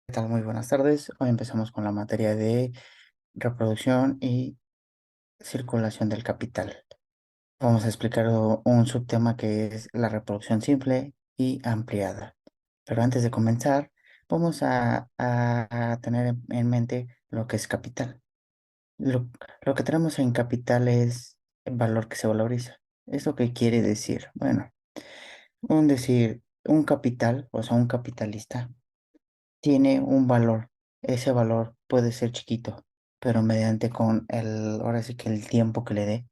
¿Qué tal? Muy buenas tardes. Hoy empezamos con la materia de reproducción y circulación del capital. Vamos a explicar un subtema que es la reproducción simple y ampliada. Pero antes de comenzar, vamos a tener en mente lo que es capital. Lo que tenemos en capital es el valor que se valoriza. ¿Eso qué quiere decir? Bueno, un capital, o sea, un capitalista tiene un valor. Ese valor puede ser chiquito, pero mediante ahora sí que el tiempo que le dé,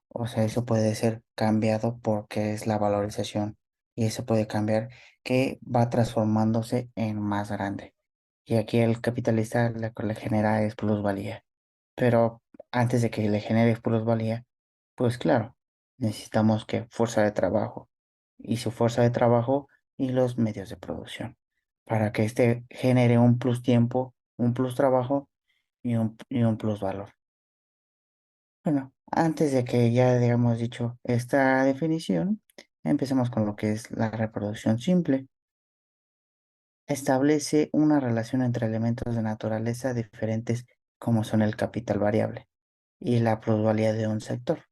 o sea, eso puede ser cambiado porque es la valorización y eso puede cambiar que va transformándose en más grande. Y aquí el capitalista lo que le genera es plusvalía. Pero antes de que le genere plusvalía, pues claro, necesitamos que fuerza de trabajo y su fuerza de trabajo y los medios de producción para que este genere un plus tiempo, un plus trabajo y un plus valor. Bueno, antes de que ya hayamos dicho esta definición, empecemos con lo que es la reproducción simple. Establece una relación entre elementos de naturaleza diferentes como son el capital variable y la plusvalía de un sector.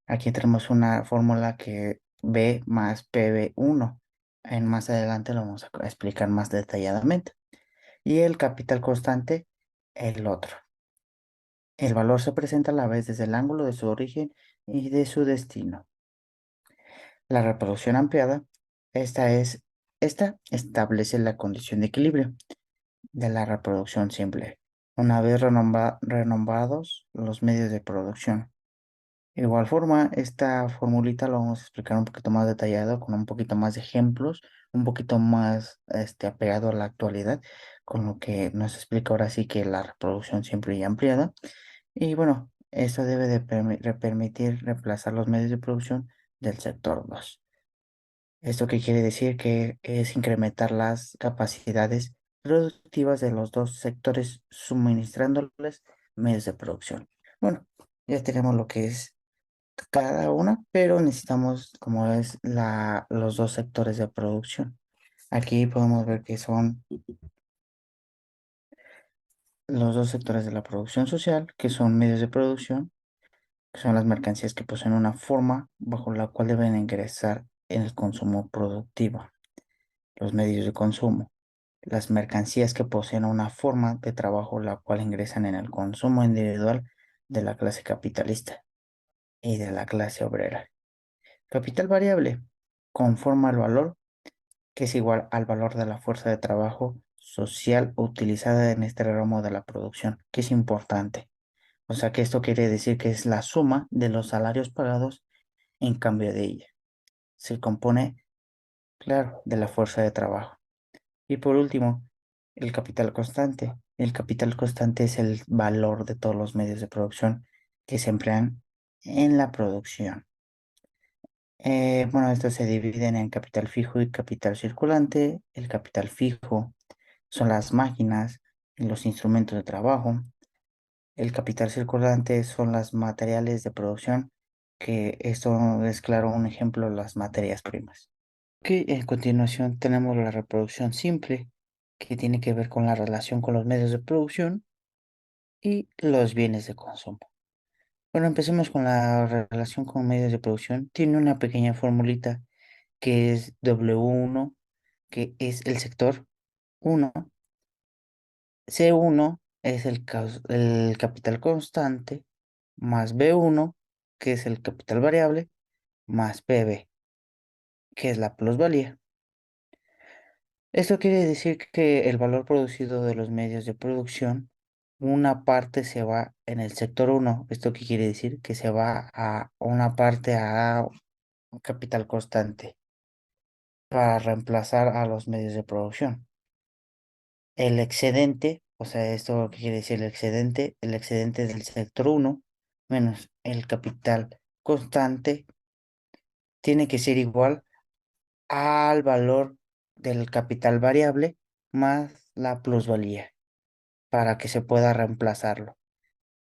Aquí tenemos una fórmula que B más PB1. En más adelante lo vamos a explicar más detalladamente. Y el capital constante, el otro. El valor se presenta a la vez desde el ángulo de su origen y de su destino. La reproducción ampliada, esta es, esta establece la condición de equilibrio de la reproducción simple, una vez renombrados los medios de producción. De igual forma, esta formulita lo vamos a explicar un poquito más detallado, con un poquito más de ejemplos, un poquito más apegado a la actualidad, con lo que nos explica ahora sí que la reproducción simple y ampliada. Y bueno, esto debe de permitir reemplazar los medios de producción del sector 2. ¿Esto qué quiere decir? Que es incrementar las capacidades productivas de los dos sectores suministrándoles medios de producción. Bueno, ya tenemos lo que es cada una, pero necesitamos como es los dos sectores de producción. Aquí podemos ver que son los dos sectores de la producción social, que son medios de producción, que son las mercancías que poseen una forma bajo la cual deben ingresar en el consumo productivo, los medios de consumo. Las mercancías que poseen una forma de trabajo la cual ingresan en el consumo individual de la clase capitalista y de la clase obrera. Capital variable conforma el valor que es igual al valor de la fuerza de trabajo social utilizada en este ramo de la producción, que es importante. O sea que esto quiere decir que es la suma de los salarios pagados en cambio de ella. Se compone, claro, de la fuerza de trabajo. Y por último, el capital constante. El capital constante es el valor de todos los medios de producción que se emplean en la producción. Bueno, estos se dividen en capital fijo y capital circulante. El capital fijo son las máquinas y los instrumentos de trabajo. El capital circulante son los materiales de producción, que esto es claro un ejemplo, las materias primas. Que a continuación tenemos la reproducción simple, que tiene que ver con la relación con los medios de producción y los bienes de consumo. Bueno, empecemos con la relación con medios de producción. Tiene una pequeña formulita que es W1, que es el sector 1. C1 es el capital constante, más B1, que es el capital variable, más PB, que es la plusvalía. Esto quiere decir que el valor producido de los medios de producción, una parte se va en el sector 1. ¿Esto qué quiere decir? Que se va a una parte a un capital constante para reemplazar a los medios de producción. El excedente, o sea, esto qué quiere decir el excedente del sector 1 menos el capital constante tiene que ser igual al valor del capital variable más la plusvalía para que se pueda reemplazarlo.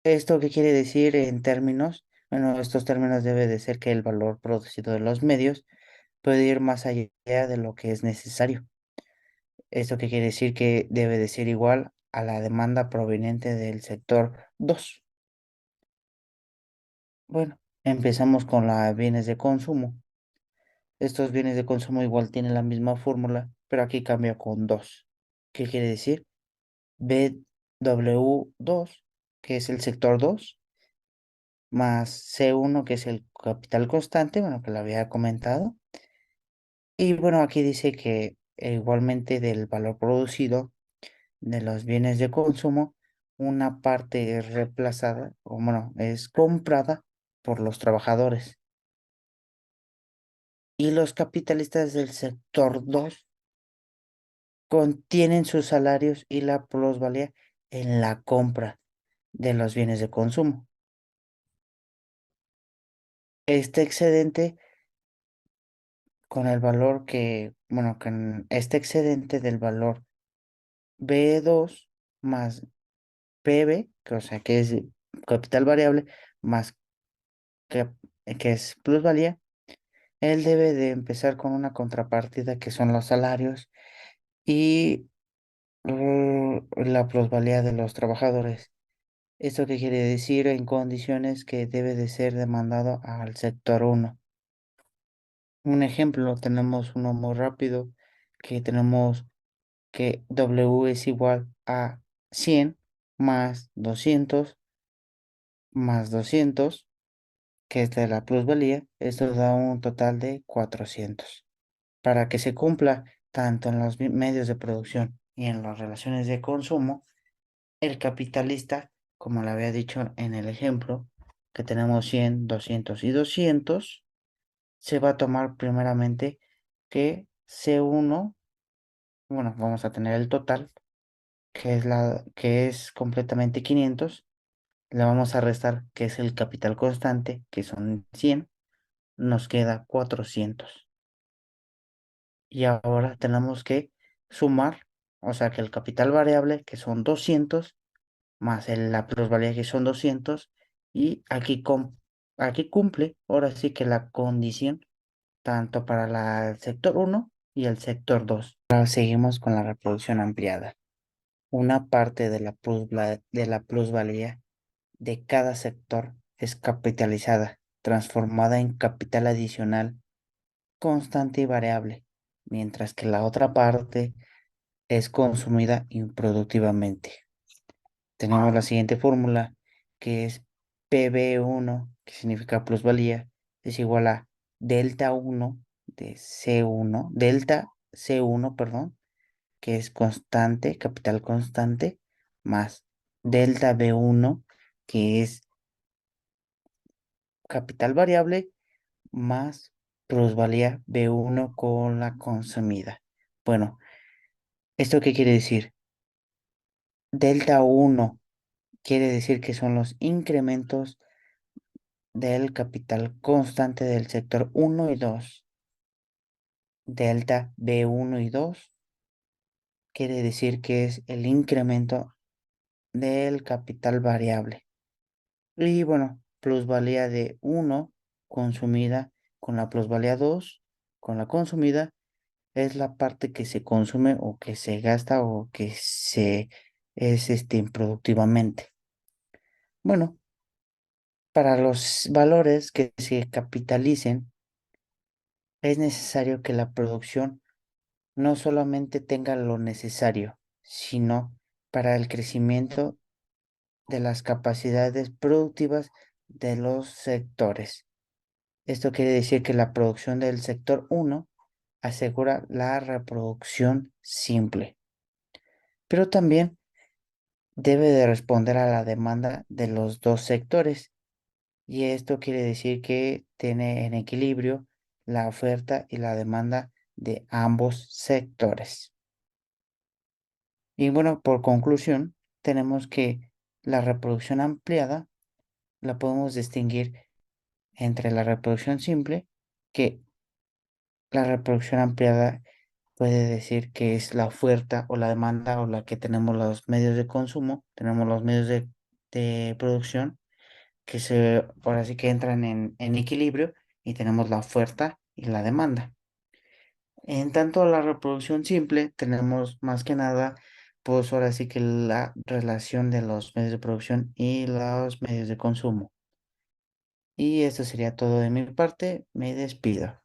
¿Esto qué quiere decir en términos? Bueno, estos términos debe de ser que el valor producido de los medios puede ir más allá de lo que es necesario. ¿Esto qué quiere decir? Que debe de ser igual a la demanda proveniente del sector 2. Bueno, empezamos con los bienes de consumo. Estos bienes de consumo igual tienen la misma fórmula, pero aquí cambia con 2. ¿Qué quiere decir? BW2, que es el sector 2, más C1, que es el capital constante, bueno, que lo había comentado. Y bueno, aquí dice que igualmente del valor producido de los bienes de consumo, una parte es reemplazada, o bueno, es comprada por los trabajadores. Y los capitalistas del sector 2 contienen sus salarios y la plusvalía en la compra de los bienes de consumo. Este excedente con el valor que, bueno, con este excedente del valor B2 más PB, que, o sea, que es capital variable, más que, que es plusvalía, él debe de empezar con una contrapartida que son los salarios y la plusvalía de los trabajadores. ¿Esto qué quiere decir? En condiciones que debe de ser demandado al sector uno. Un ejemplo, tenemos uno muy rápido, que tenemos que W es igual a 100 más 200 más 200, que es de la plusvalía. Esto da un total de 400. Para que se cumpla tanto en los medios de producción y en las relaciones de consumo, el capitalista, como le había dicho en el ejemplo, que tenemos 100, 200 y 200, se va a tomar primeramente que C1, bueno, vamos a tener el total, que es completamente 500, le vamos a restar, que es el capital constante, que son 100, nos queda 400. Y ahora tenemos que sumar, o sea que el capital variable, que son 200, más la plusvalía, que son 200, y aquí cumple, ahora sí que la condición, tanto para el sector uno y el sector 2. Ahora seguimos con la reproducción ampliada. Una parte de de la plusvalía de cada sector es capitalizada, transformada en capital adicional, constante y variable, mientras que la otra parte es consumida improductivamente. Tenemos la siguiente fórmula, que es PB1, que significa plusvalía, es igual a delta 1 de C1, delta C1, perdón, que es constante, capital constante, más delta B1, que es capital variable, más plusvalía B1 con la consumida. Bueno, ¿esto qué quiere decir? Delta 1 quiere decir que son los incrementos del capital constante del sector uno y 2. Delta B1 y 2 quiere decir que es el incremento del capital variable. Y bueno, plusvalía de 1 consumida con la plusvalía 2 con la consumida es la parte que se consume o que se gasta o que se es improductivamente. Bueno, para los valores que se capitalicen, es necesario que la producción no solamente tenga lo necesario, sino para el crecimiento de las capacidades productivas de los sectores. Esto quiere decir que la producción del sector uno asegura la reproducción simple, pero también debe de responder a la demanda de los dos sectores. Y esto quiere decir que tiene en equilibrio la oferta y la demanda de ambos sectores. Y bueno, por conclusión, tenemos que la reproducción ampliada la podemos distinguir entre la reproducción simple, que la reproducción ampliada puede decir que es la oferta o la demanda o la que tenemos los medios de consumo, tenemos los medios de producción que ahora sí que entran en equilibrio y tenemos la oferta y la demanda. En tanto la reproducción simple, tenemos más que nada, pues ahora sí que la relación de los medios de producción y los medios de consumo. Y esto sería todo de mi parte. Me despido.